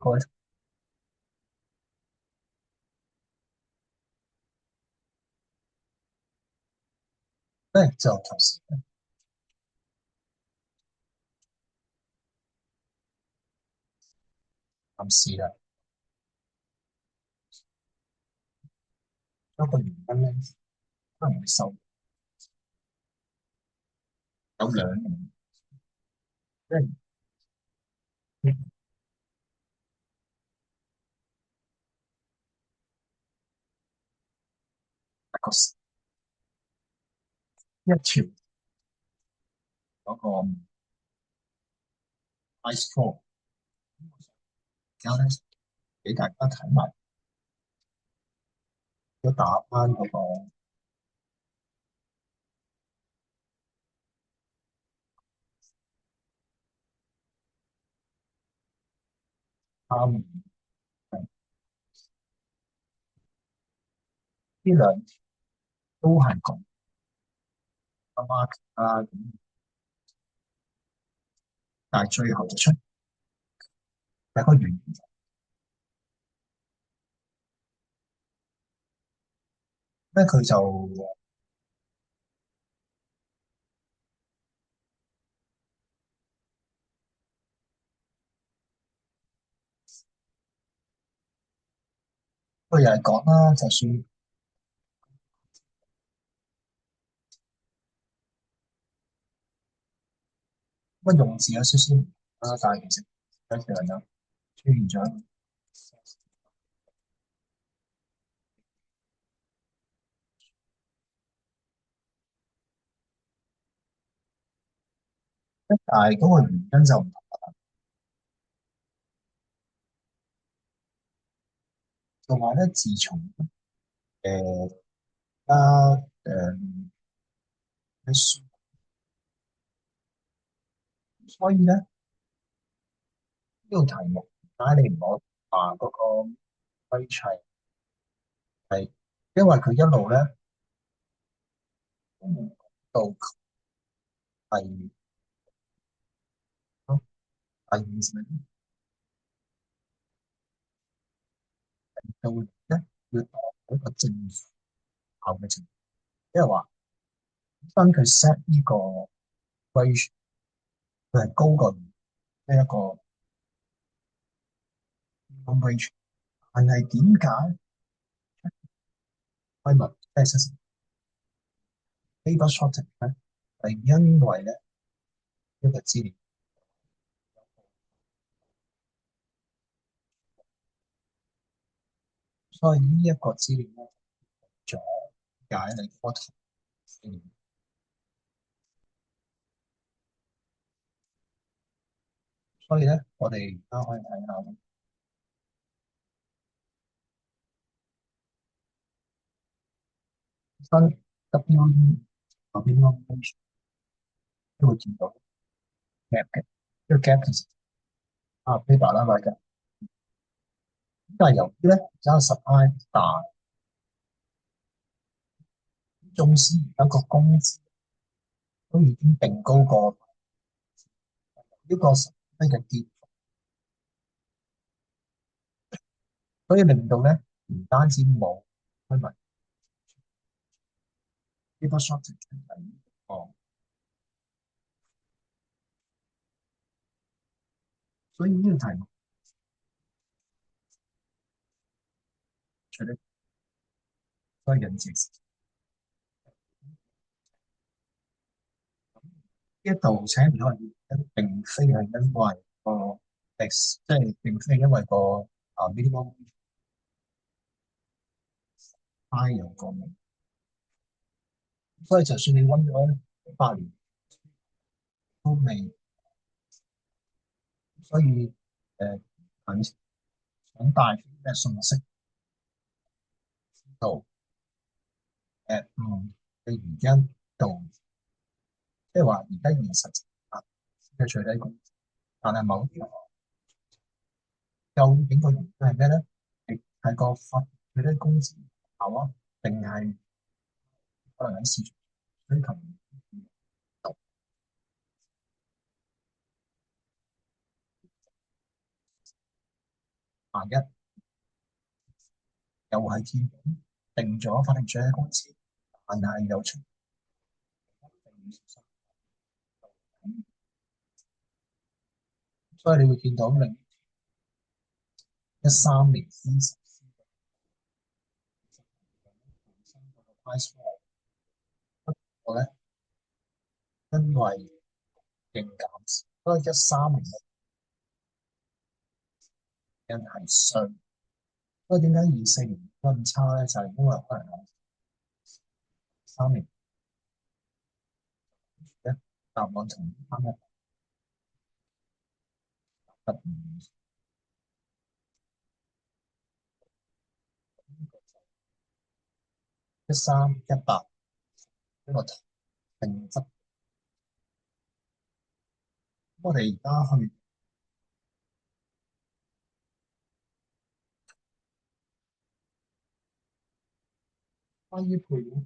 該咧就同時暗示啦，一個原因咧可能會受有兩年，即係一個一條嗰個 ice core，然後咧俾大家睇埋，都打翻嗰個啱呢兩條都係講 market 啦，但係最後就出第一個原因咧，佢就佢又係講啦，就算乜用字有少少唔同啦，但係其實一樣有出現咗。但係嗰個原因就唔同，同埋咧，自從誒加誒，所以咧呢個題目，點解你唔好話嗰個規齊係，因為佢一路咧都冇講到係第二層到咧要當一個正效嘅情況，即係話當佢 set 呢個規，佢係高過呢一個 range，但係點解規律即係實 paper shortage 咧？係因為咧一個資料，所以呢一個資料咧，咗解你嗰圖資料，所以咧我哋而家可以睇下分 WE 嗰邊咯，都會見到 gap 嘅，呢個 gap 其實paper 啦，嚟嘅，但係由於咧而家 supply 大，縱使而家個工資都已經定高過呢個 supply 嘅跌，所以令到咧唔單止冇開埋呢個 shortage 係哦，所以呢個題目除咗個人情，呢一度請唔到人，並非係因為個 即係並非因為個minimum high 有個名，所以就算你温咗8年都未，所以很想帶咩信息到嘅原因度，即係話而家現實情況嘅最低工資，但係某啲究竟個原因係咩咧？係個發最低工資效啊，定係可能喺市場需求度？萬一又係見定咗法定最低工資，但係又出所以你會見到2013年本身嗰個 price war 我咧，因為勁減少，所以2013年嘅因係衰。所以點解2024年咁差咧？就係因為可能有3年咧答案同啱一不13、18呢個定質。我哋而家去關於配股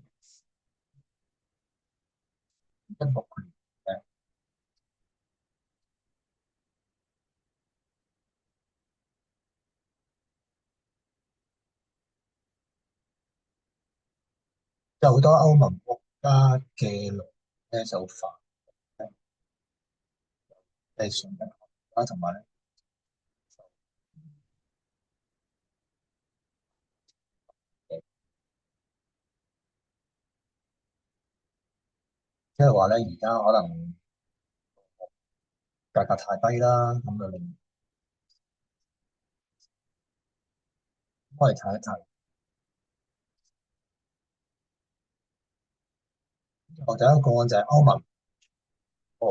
16年嘅，有好多歐盟國家嘅勞咧就煩係上緊啦，同埋咧即係話咧，而家可能價格太低啦，咁就令我哋睇一睇。我第一個個案就係歐盟個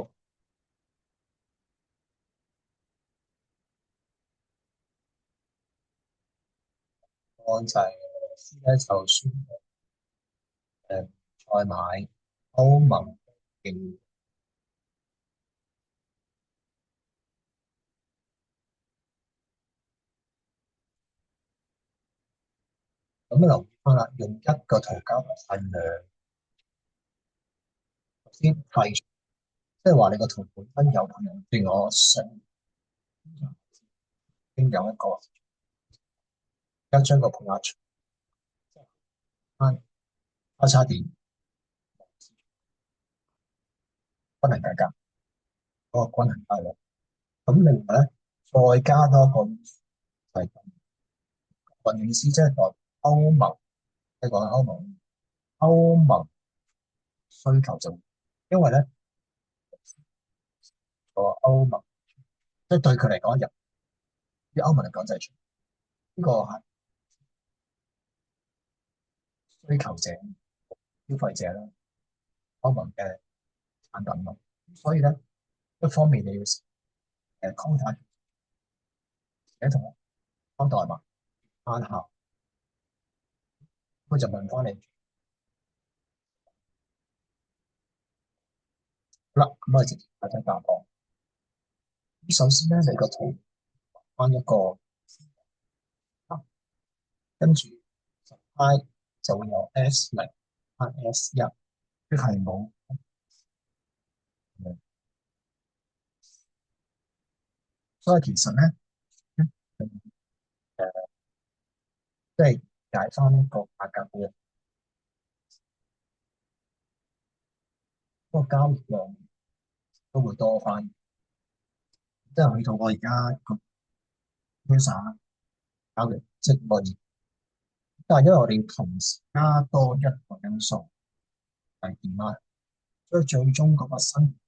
案就係咧就宣布再買歐盟嘅。咁留意翻啦，用一個圖交換兩先廢，即係話你個圖本身有同人譬如我上已經有一個，而家將個配額除翻交叉點均衡價格嗰個均衡大率。咁另外咧，再加多一個係運營師，即係代歐盟，即係講歐盟需求就因為咧個歐盟，即係對佢嚟講入，於歐盟嚟講就係呢個係需求者、消費者啦，歐盟嘅產品咯。所以咧，一方面你要contact 自己同方代碼啱下，佢就問翻你好啦，咁我直接睇睇答案。咁首先咧，你個圖翻一個，跟住 I 就會有 S0 加 S1，即係冇。所以其實咧，誒即係解翻一個價格嘅嗰個交易量都會多翻，即係去到我而家個 user 交易即係我而，但係因為我哋同時加多一個因素係點啊？所以最終嗰個新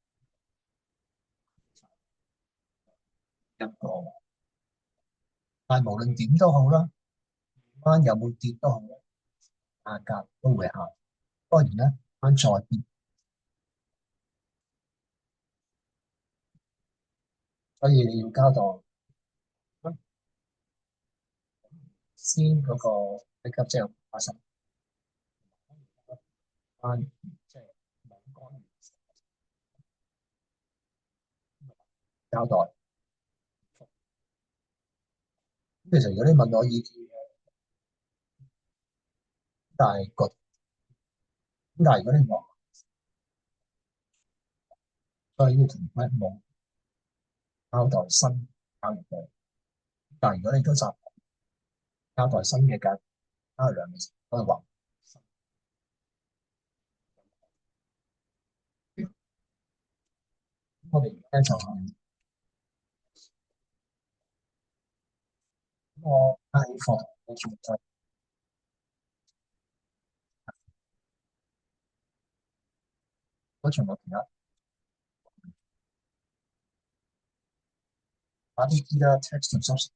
一個，但係無論點都好啦，翻有冇跌都好啦，價格都會下。當然咧，翻再跌，所以你要交代先嗰個一級即係80翻，即係冇干預交代。其實如果你問我意見，但係個但係如果你話，所以要同乜冇交代新交易嘅。但係如果你都習慣交代新嘅交易量嘅時候，都係話我哋而家就係個加起貨同嘅存在，嗰場我其他打啲啲啦，text 同 subtext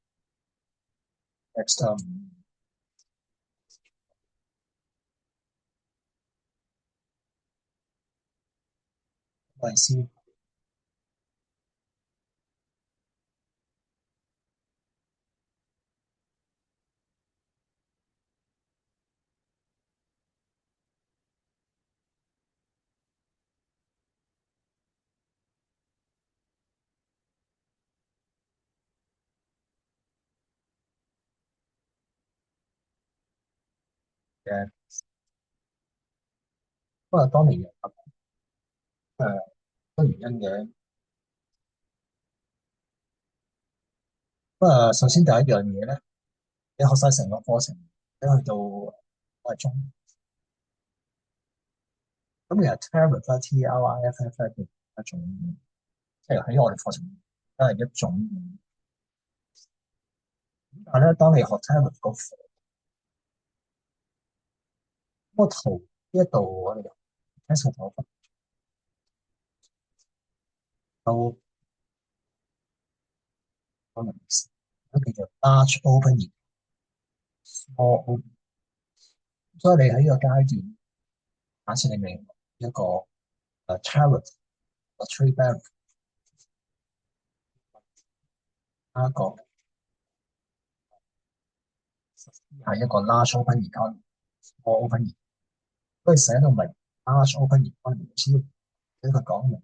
類似嘅，不過當年多原因嘅。不過首先第一樣嘢咧，你學晒成個課程，你去到個鐘，咁其實 tariff 啦，TRIFF 嘅一種，即係喺我哋課程都係一種。但係咧，當你學 tariff 嗰個圖呢一度，我哋 test 圖都可能都叫做 large open 而 small open，所以你喺呢個階段，假設你明一個tariff 個 trade barrier 加一個係一個 large open 而加 small open 而，所以寫到明 large open 而加，只要俾佢講明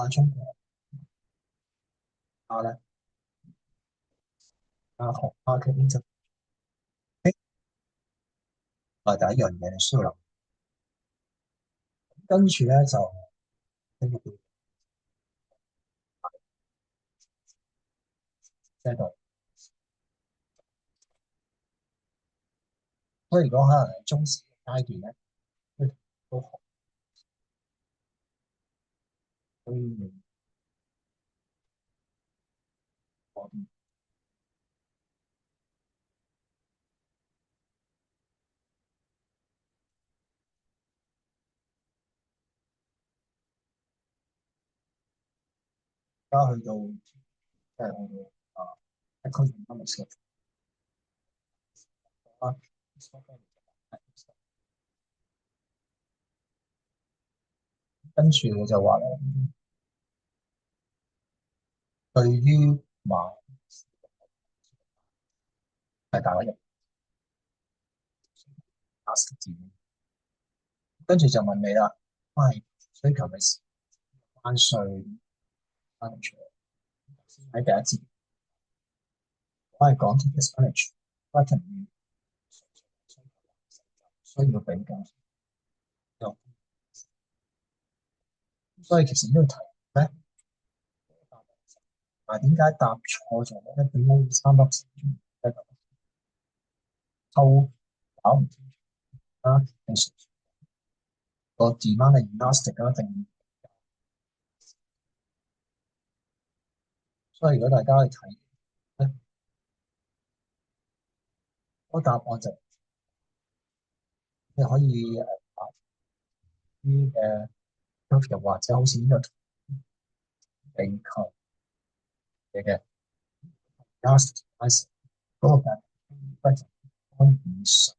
中國咧學 marketing 就係第一樣嘢你需要諗，跟住咧就呢個制度。所以如果可能係中史階段咧，都學可以加去到即係我哋economics 啊，跟住佢就話咧，對於馬係大嘅 ask 字，跟住就問你啦，係需求嘅時關稅關稅喺第一節，我係講 disadvantage，不停需要比較，所以其實呢個題咧，但係點解答錯咗咧？點解三粒星喺度偷搞唔清楚啦？定個 demand 係 elastic 啊？定所以如果大家去睇咧，個答案就你可以啲又或者好似呢個地球嘅 elastic 嗰個嘅不安以上，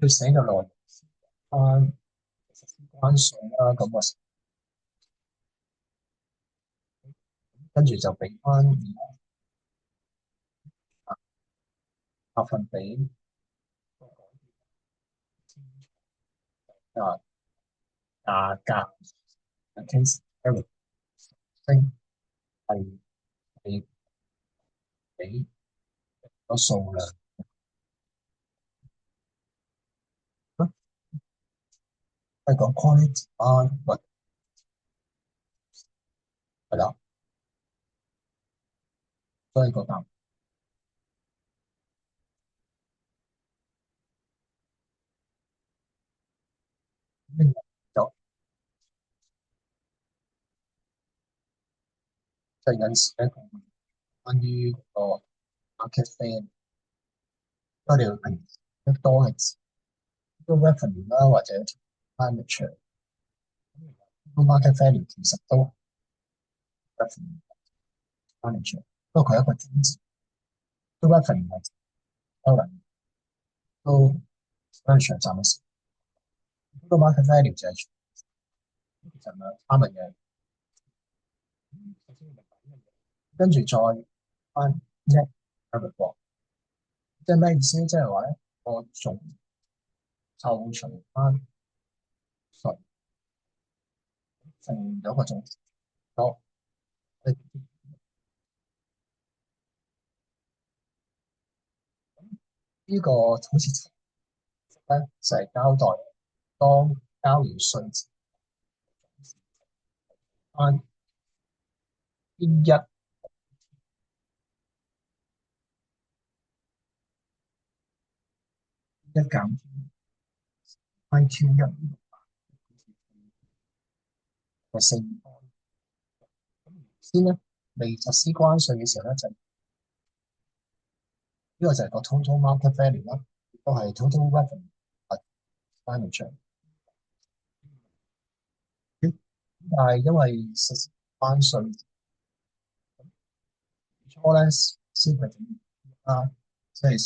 佢寫嘅內容關稅啦，咁我跟住就俾翻百分比啊價格 case error 升係係俾個數量，係講 quality 啊，或係啦，所以個答案就即係有時咧，關於個 market fair，我哋平時得多係指個 revenue 啦，或者 expenditure。個 market value 其實都 revenue expenditure，不過佢係一個專字，個 revenue 係收入，都 expenditure 賺嘅時候，個 market value 就係其實兩三樣嘢。跟住再翻 net revenue，即係咩意思？即係話咧，我總扣除翻稅，剩咗個總多。呢個好似咧就係交代當交完稅之翻邊一減 IQ1嘅四先咧，未實施關稅嘅時候咧，就呢、個就係個 total market value 啦，亦都係 total revenue 啊 expenditure。但係因為實施關稅初咧，消費者啊，即係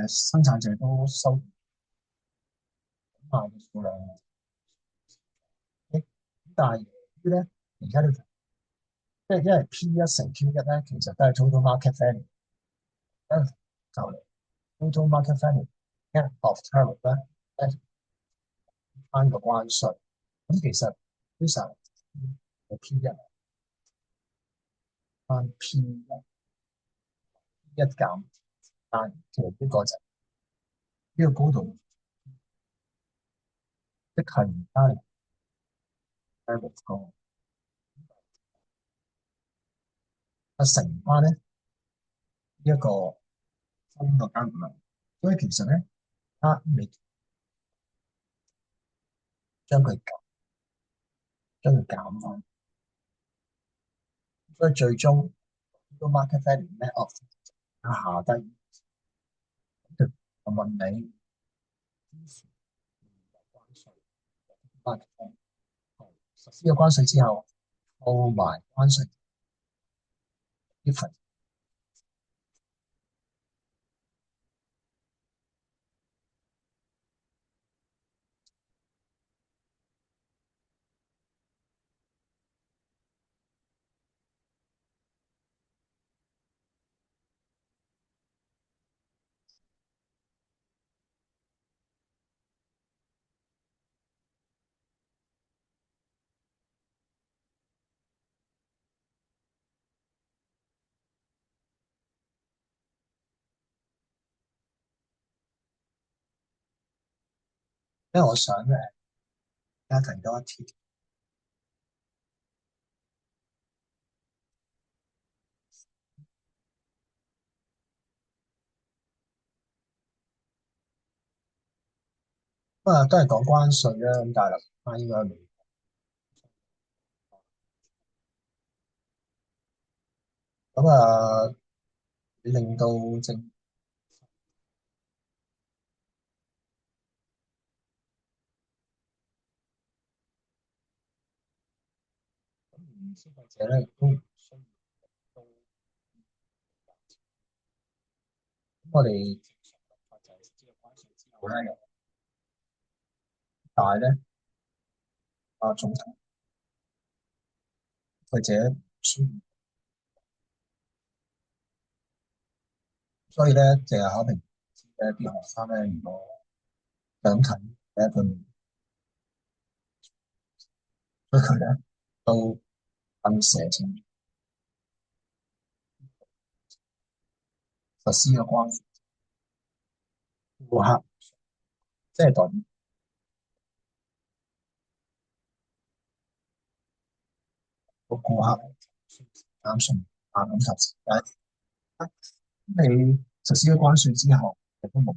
生產者都收賣嘅數量。但係於咧，而家呢，即係因為 P1乘 Q1咧，其實都係 total market value，就嚟 total market value net of tariff 咧，翻個關稅。咁其實 user 嘅 P1 翻 P1 減，但其實呢個就呢個高度，即係而家 tariff 個乘翻咧呢一個新個監管，所以其實咧，你將佢減翻，所以最終個 market value net of 下低，我問你關稅實施咗關稅之後，報埋關稅呢份，因為我想而家提多一條，不過都係講關稅啦，咁大陸翻應該未咁令到政消費者咧都唔需要都，我哋就係知道關稅之後咧，但係咧總統或者需要，所以咧淨係考評嘅啲學生咧，如果想睇第一份，所以佢咧都分寫清楚實施嘅關稅顧客，即係代表個顧客啱信啱咁實施。你實施咗關稅之後，亦都冇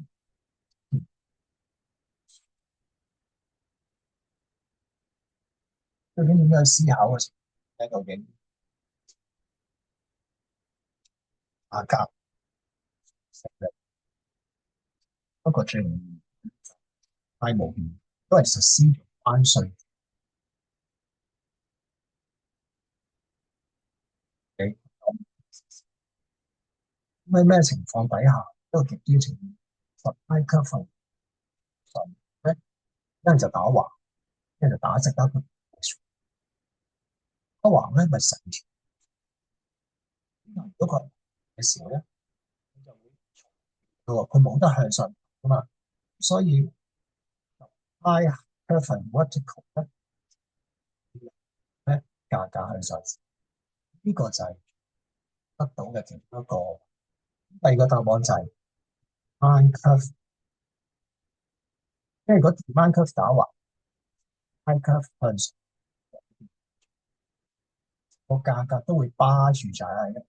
究竟點樣去思考嘅時候，究竟價格成日不過最大無變，都係實施咗關稅嘅。咁喺咩情況底下，一個極端情況，supply curve 上咧，一係就打橫，一係就打直啦。打橫咧咪成條嗰個嘅時候咧，就會佢冇得向上噶嘛，所以 high curve vertical 咧價格向上，呢、個就係得到嘅其中一個。第二個答案就係 demand curve，因為如果 demand curve 打橫，high curve 向上，個價格都會巴住就係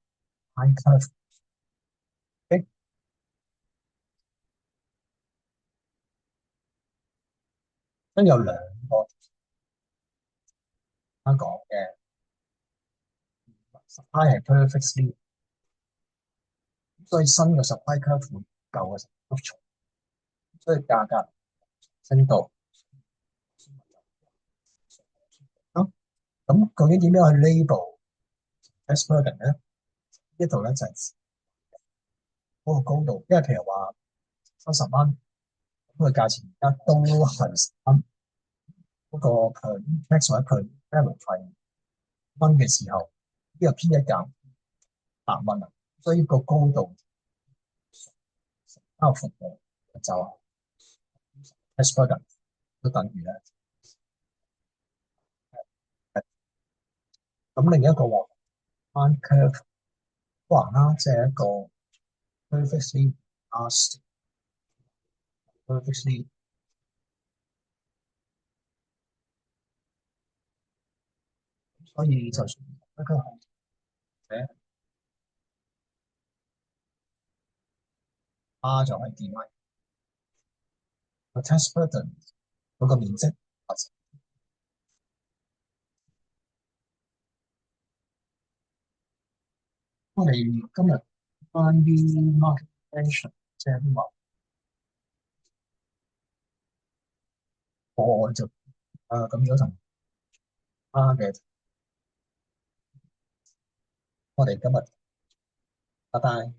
high curve。誒，都有兩個啱講嘅，supply 係 perfectly，所以新嘅 supply curve 會舊嘅 supply curve 重，所以價格升到。咁究竟點樣去 label test burden 咧？呢度咧就係嗰個高度，因為譬如話30蚊，咁個價錢而家都係三嗰個佢 tax 或者佢 level 費蚊嘅時候，呢個 P 一減8蚊啊，所以個高度包括嘅就係 test burden 都等於咧。咁另一個話翻 curve 橫啦，即係一個 perfectly asked perfectly，所以就算一個行者 R 就係 D 個 test burden 嗰個面積。我哋今日關於 market attention，即係話我就咁如果同 R 嘅，我哋今日拜拜。